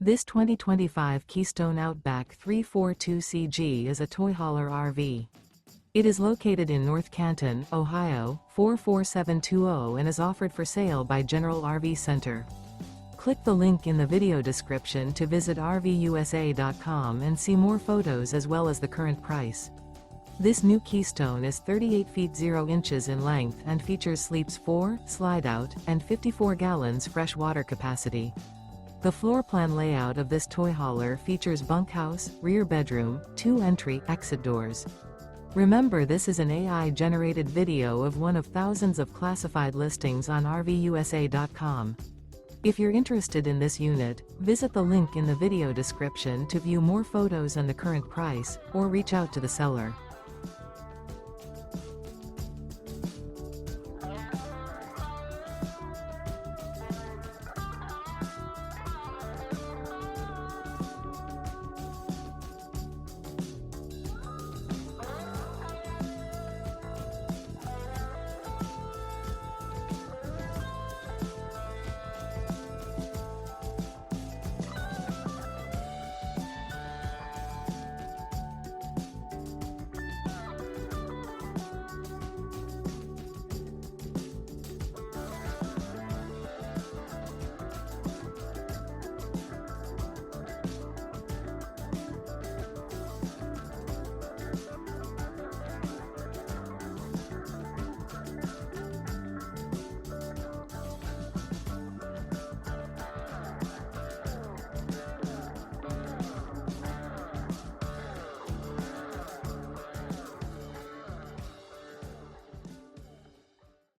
This 2025 Keystone Outback 342CG is a toy hauler RV. It is located in North Canton, Ohio, 44720 and is offered for sale by General RV Center. Click the link in the video description to visit RVUSA.com and see more photos as well as the current price. This new Keystone is 38 feet 0 inches in length and features sleeps 4, slide-out, and 54 gallons fresh water capacity. The floor plan layout of this toy hauler features bunkhouse, rear bedroom, 2 entry/exit doors. Remember, this is an AI-generated video of one of thousands of classified listings on RVUSA.com. If you're interested in this unit, visit the link in the video description to view more photos and the current price, or reach out to the seller.